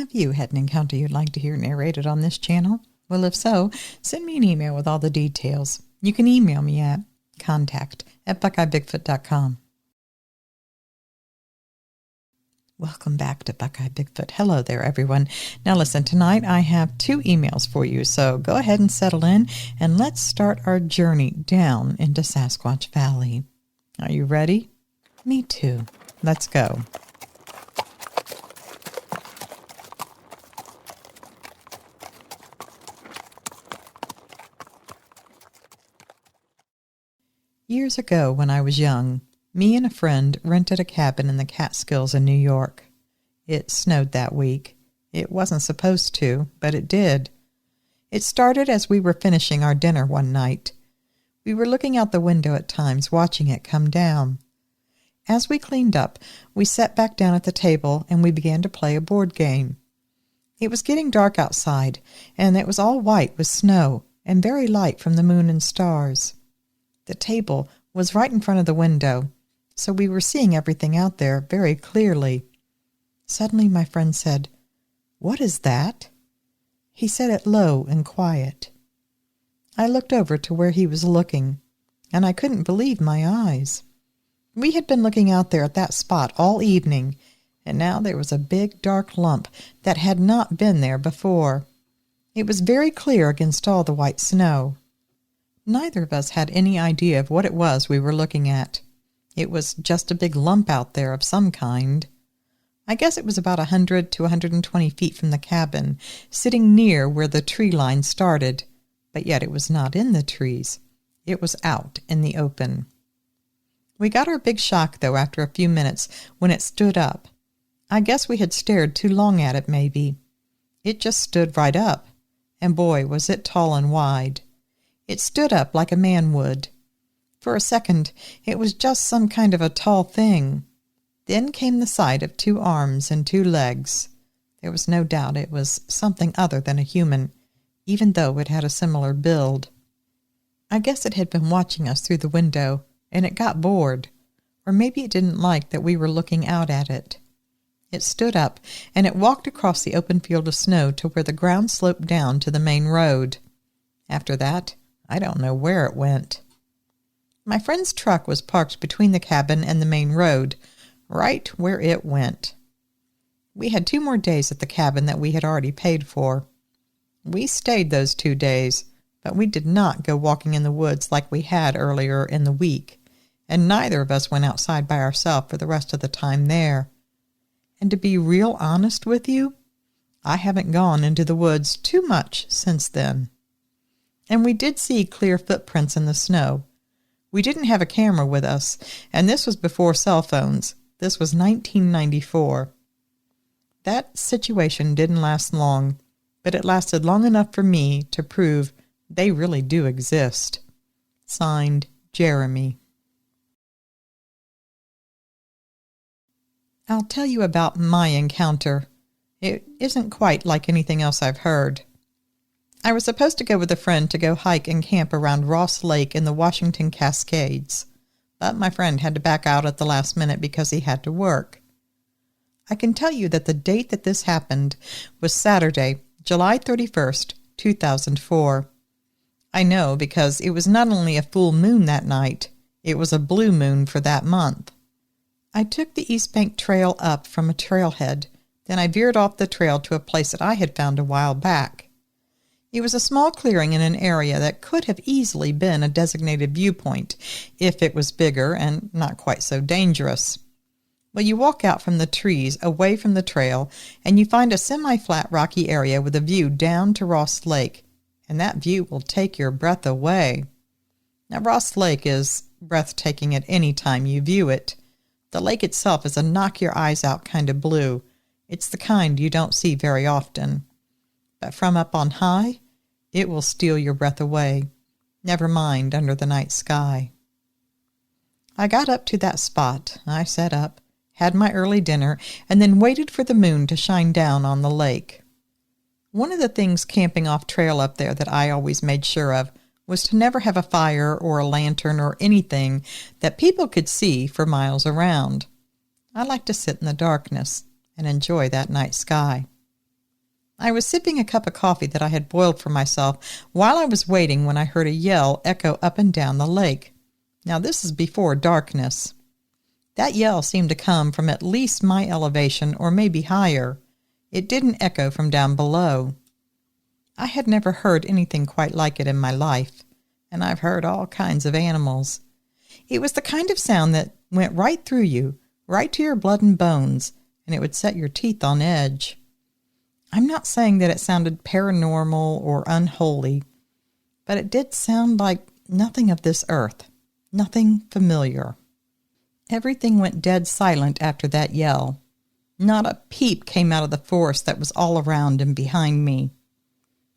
Have you had an encounter you'd like to hear narrated on this channel? Well, if so, send me an email with all the details. You can email me at contact@buckeyebigfoot.com. Welcome back to Buckeye Bigfoot. Hello there, everyone. Now listen, tonight I have 2 emails for you, so go ahead and settle in, and let's start our journey down into Sasquatch Valley. Are you ready? Me too. Let's go. Years ago, when I was young, me and a friend rented a cabin in the Catskills in New York. It snowed that week. It wasn't supposed to, but it did. It started as we were finishing our dinner one night. We were looking out the window at times, watching it come down. As we cleaned up, we sat back down at the table and we began to play a board game. It was getting dark outside, and it was all white with snow and very light from the moon and stars. The table was right in front of the window, so we were seeing everything out there very clearly. Suddenly my friend said, "What is that?" He said it low and quiet. I looked over to where he was looking, and I couldn't believe my eyes. We had been looking out there at that spot all evening, and now there was a big dark lump that had not been there before. It was very clear against all the white snow. Neither of us had any idea of what it was we were looking at. It was just a big lump out there of some kind. I guess it was about 100 to 120 feet from the cabin, sitting near where the tree line started, but yet it was not in the trees. It was out in the open. We got our big shock, though, after a few minutes when it stood up. I guess we had stared too long at it, maybe. It just stood right up, and boy, was it tall and wide. It stood up like a man would. For a second, it was just some kind of a tall thing. Then came the sight of 2 arms and 2 legs. There was no doubt it was something other than a human, even though it had a similar build. I guess it had been watching us through the window, and it got bored, or maybe it didn't like that we were looking out at it. It stood up, and it walked across the open field of snow to where the ground sloped down to the main road. After that, I don't know where it went. My friend's truck was parked between the cabin and the main road, right where it went. We had 2 more days at the cabin that we had already paid for. We stayed those 2 days, but we did not go walking in the woods like we had earlier in the week, and neither of us went outside by ourselves for the rest of the time there. And to be real honest with you, I haven't gone into the woods too much since then. And we did see clear footprints in the snow. We didn't have a camera with us, and this was before cell phones. This was 1994. That situation didn't last long, but it lasted long enough for me to prove they really do exist. Signed, Jeremy. I'll tell you about my encounter. It isn't quite like anything else I've heard. I was supposed to go with a friend to go hike and camp around Ross Lake in the Washington Cascades, but my friend had to back out at the last minute because he had to work. I can tell you that the date that this happened was Saturday, July 31st, 2004. I know because it was not only a full moon that night, it was a blue moon for that month. I took the East Bank Trail up from a trailhead, then I veered off the trail to a place that I had found a while back. It was a small clearing in an area that could have easily been a designated viewpoint if it was bigger and not quite so dangerous. Well, you walk out from the trees away from the trail and you find a semi-flat rocky area with a view down to Ross Lake, and that view will take your breath away. Now, Ross Lake is breathtaking at any time you view it. The lake itself is a knock-your-eyes-out kind of blue. It's the kind you don't see very often. But from up on high, it will steal your breath away, never mind under the night sky. I got up to that spot. I sat up, had my early dinner, and then waited for the moon to shine down on the lake. One of the things camping off trail up there that I always made sure of was to never have a fire or a lantern or anything that people could see for miles around. I like to sit in the darkness and enjoy that night sky. I was sipping a cup of coffee that I had boiled for myself while I was waiting when I heard a yell echo up and down the lake. Now, this is before darkness. That yell seemed to come from at least my elevation or maybe higher. It didn't echo from down below. I had never heard anything quite like it in my life, and I've heard all kinds of animals. It was the kind of sound that went right through you, right to your blood and bones, and it would set your teeth on edge. I'm not saying that it sounded paranormal or unholy, but it did sound like nothing of this earth, nothing familiar. Everything went dead silent after that yell. Not a peep came out of the forest that was all around and behind me.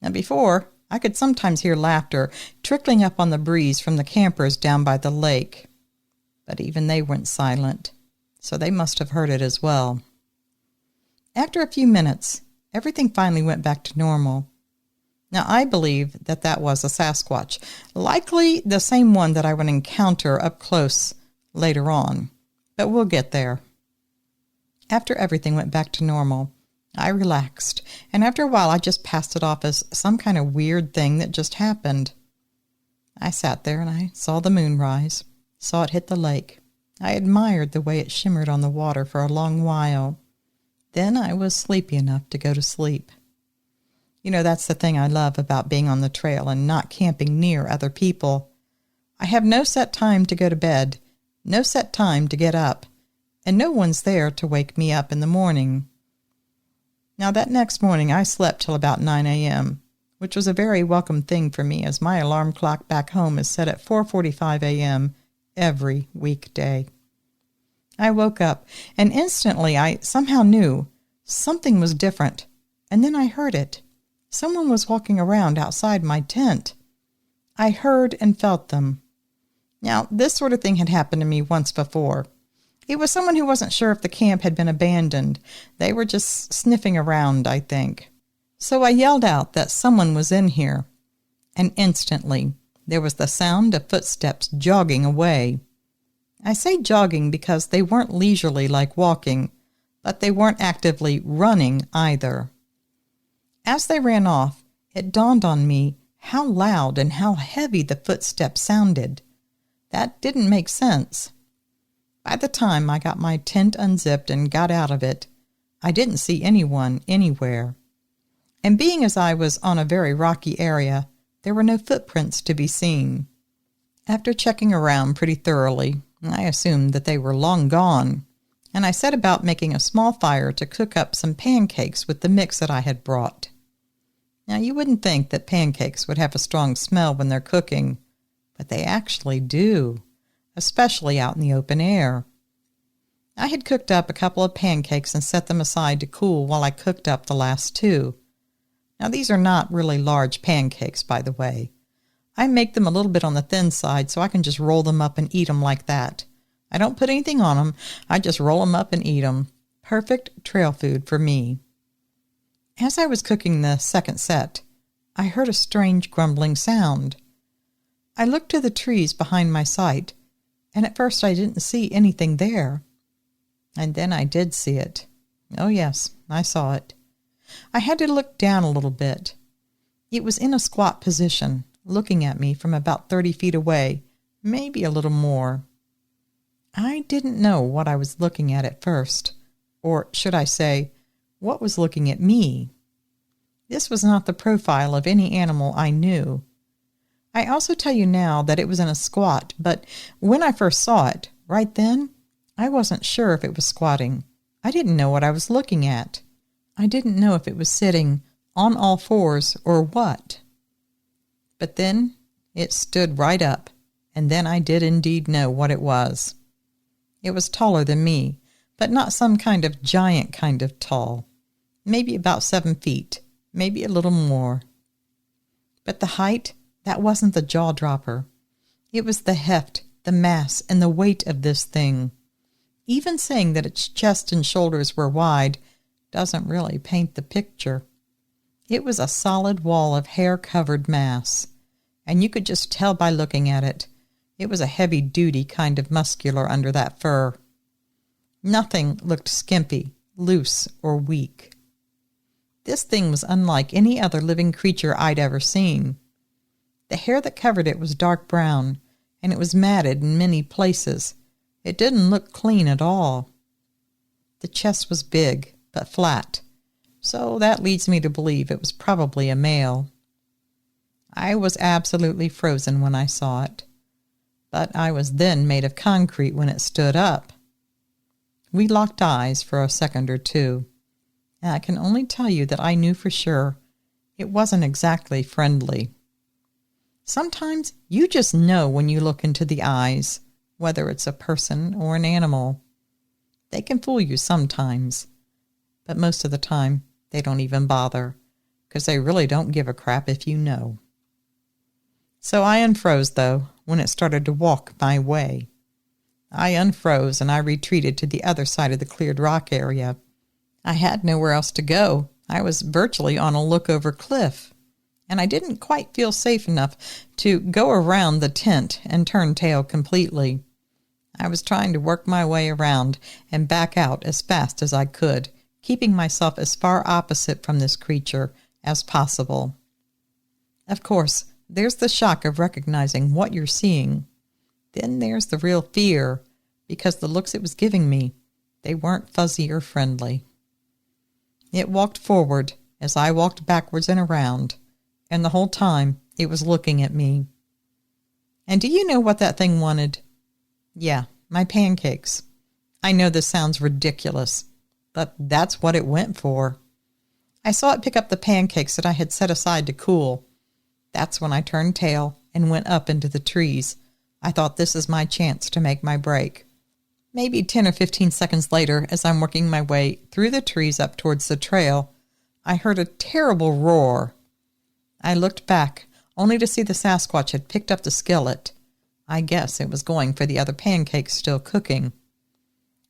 Now before, I could sometimes hear laughter trickling up on the breeze from the campers down by the lake. But even they went silent, so they must have heard it as well. After a few minutes, everything finally went back to normal. Now, I believe that that was a Sasquatch, likely the same one that I would encounter up close later on, but we'll get there. After everything went back to normal, I relaxed, and after a while I just passed it off as some kind of weird thing that just happened. I sat there and I saw the moon rise, saw it hit the lake. I admired the way it shimmered on the water for a long while. Then I was sleepy enough to go to sleep. You know, that's the thing I love about being on the trail and not camping near other people. I have no set time to go to bed, no set time to get up, and no one's there to wake me up in the morning. Now, that next morning I slept till about 9 a.m., which was a very welcome thing for me as my alarm clock back home is set at 4:45 a.m. every weekday. I woke up, and instantly I somehow knew something was different, and then I heard it. Someone was walking around outside my tent. I heard and felt them. Now, this sort of thing had happened to me once before. It was someone who wasn't sure if the camp had been abandoned. They were just sniffing around, I think. So I yelled out that someone was in here, and instantly there was the sound of footsteps jogging away. I say jogging because they weren't leisurely like walking, but they weren't actively running either. As they ran off, it dawned on me how loud and how heavy the footsteps sounded. That didn't make sense. By the time I got my tent unzipped and got out of it, I didn't see anyone anywhere. And being as I was on a very rocky area, there were no footprints to be seen. After checking around pretty thoroughly, I assumed that they were long gone, and I set about making a small fire to cook up some pancakes with the mix that I had brought. Now, you wouldn't think that pancakes would have a strong smell when they're cooking, but they actually do, especially out in the open air. I had cooked up a couple of pancakes and set them aside to cool while I cooked up the last two. Now, these are not really large pancakes, by the way. I make them a little bit on the thin side so I can just roll them up and eat them like that. I don't put anything on them. I just roll them up and eat them. Perfect trail food for me. As I was cooking the second set, I heard a strange grumbling sound. I looked to the trees behind my site, and at first I didn't see anything there. And then I did see it. Oh yes, I saw it. I had to look down a little bit. It was in a squat position, looking at me from about 30 feet away, maybe a little more. I didn't know what I was looking at first, or should I say, what was looking at me. This was not the profile of any animal I knew. I also tell you now that it was in a squat, but when I first saw it, right then, I wasn't sure if it was squatting. I didn't know what I was looking at. I didn't know if it was sitting on all fours or what. But then it stood right up, and then I did indeed know what it was. It was taller than me, but not some kind of giant kind of tall. Maybe about 7 feet, maybe a little more. But the height, that wasn't the jaw-dropper. It was the heft, the mass, and the weight of this thing. Even saying that its chest and shoulders were wide doesn't really paint the picture. It was a solid wall of hair-covered mass, and you could just tell by looking at it. It was a heavy-duty kind of muscular under that fur. Nothing looked skimpy, loose, or weak. This thing was unlike any other living creature I'd ever seen. The hair that covered it was dark brown, and it was matted in many places. It didn't look clean at all. The chest was big, but flat, so that leads me to believe it was probably a male. I was absolutely frozen when I saw it, but I was then made of concrete when it stood up. We locked eyes for a second or two, and I can only tell you that I knew for sure it wasn't exactly friendly. Sometimes you just know when you look into the eyes, whether it's a person or an animal. They can fool you sometimes, but most of the time they don't even bother, because they really don't give a crap if you know. So I unfroze, though, when it started to walk my way. I unfroze and I retreated to the other side of the cleared rock area. I had nowhere else to go. I was virtually on a look-over cliff, and I didn't quite feel safe enough to go around the tent and turn tail completely. I was trying to work my way around and back out as fast as I could, keeping myself as far opposite from this creature as possible. Of course, there's the shock of recognizing what you're seeing. Then there's the real fear, because the looks it was giving me, they weren't fuzzy or friendly. It walked forward as I walked backwards and around, and the whole time it was looking at me. And do you know what that thing wanted? Yeah, my pancakes. I know this sounds ridiculous, but that's what it went for. I saw it pick up the pancakes that I had set aside to cool. That's when I turned tail and went up into the trees. I thought, this is my chance to make my break. Maybe 10 or 15 seconds later, as I'm working my way through the trees up towards the trail, I heard a terrible roar. I looked back, only to see the Sasquatch had picked up the skillet. I guess it was going for the other pancakes still cooking.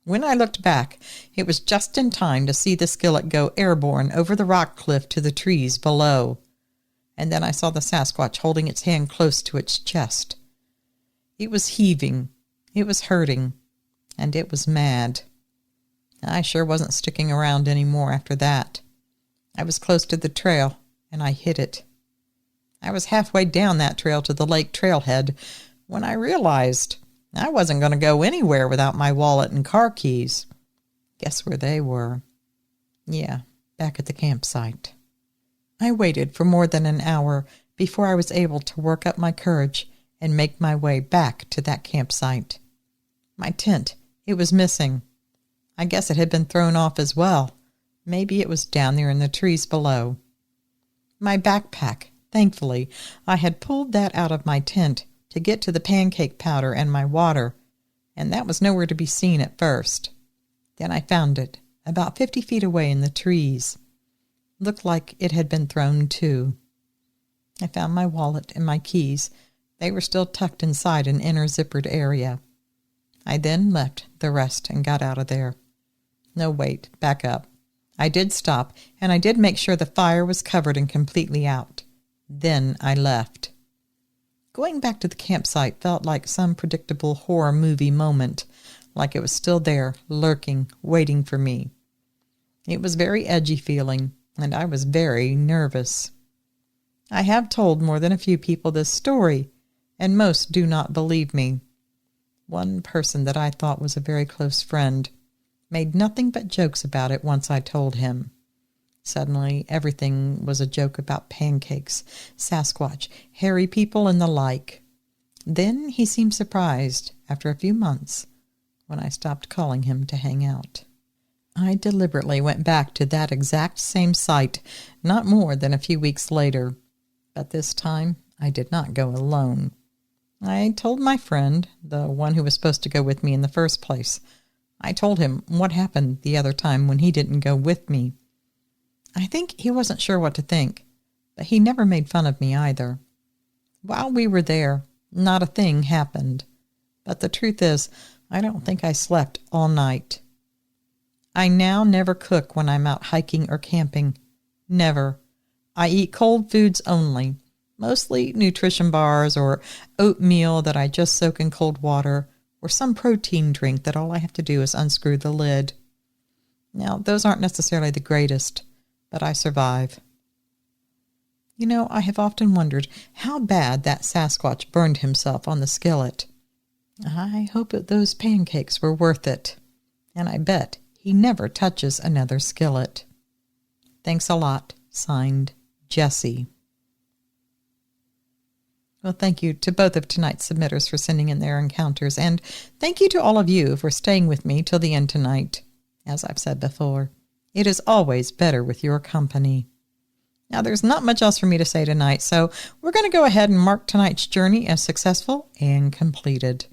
When I looked back, it was just in time to see the skillet go airborne over the rock cliff to the trees below. And then I saw the Sasquatch holding its hand close to its chest. It was heaving, it was hurting, and it was mad. I sure wasn't sticking around any more after that. I was close to the trail, and I hit it. I was halfway down that trail to the lake trailhead when I realized I wasn't going to go anywhere without my wallet and car keys. Guess where they were? Yeah, back at the campsite. I waited for more than an hour before I was able to work up my courage and make my way back to that campsite. My tent, it was missing. I guess it had been thrown off as well. Maybe it was down there in the trees below. My backpack, thankfully, I had pulled that out of my tent to get to the pancake powder and my water, and that was nowhere to be seen at first. Then I found it, about 50 feet away in the trees. Looked like it had been thrown too. I found my wallet and my keys. They were still tucked inside an inner zippered area. I then left the rest and got out of there. No, wait, back up. I did stop, and I did make sure the fire was covered and completely out. Then I left. Going back to the campsite felt like some predictable horror movie moment, like it was still there, lurking, waiting for me. It was very edgy feeling, and I was very nervous. I have told more than a few people this story, and most do not believe me. One person that I thought was a very close friend made nothing but jokes about it once I told him. Suddenly, everything was a joke about pancakes, Sasquatch, hairy people, and the like. Then he seemed surprised, after a few months, when I stopped calling him to hang out. I deliberately went back to that exact same site not more than a few weeks later, but this time I did not go alone. I told my friend, the one who was supposed to go with me in the first place. I told him what happened the other time when he didn't go with me. I think he wasn't sure what to think, but he never made fun of me either. While we were there, not a thing happened. But the truth is, I don't think I slept all night. I now never cook when I'm out hiking or camping. Never. I eat cold foods only, mostly nutrition bars or oatmeal that I just soak in cold water, or some protein drink that all I have to do is unscrew the lid. Now, those aren't necessarily the greatest, but I survive. You know, I have often wondered how bad that Sasquatch burned himself on the skillet. I hope that those pancakes were worth it, and I bet he never touches another skillet. Thanks a lot. Signed, Jessie. Well, thank you to both of tonight's submitters for sending in their encounters, and thank you to all of you for staying with me till the end tonight. As I've said before, it is always better with your company. Now, there's not much else for me to say tonight, so we're going to go ahead and mark tonight's journey as successful and completed.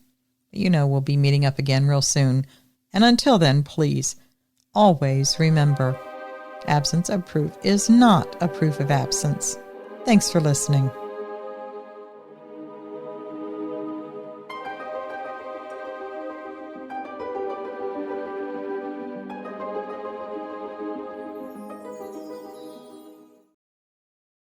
You know we'll be meeting up again real soon, and until then, please, always remember, absence of proof is not a proof of absence. Thanks for listening.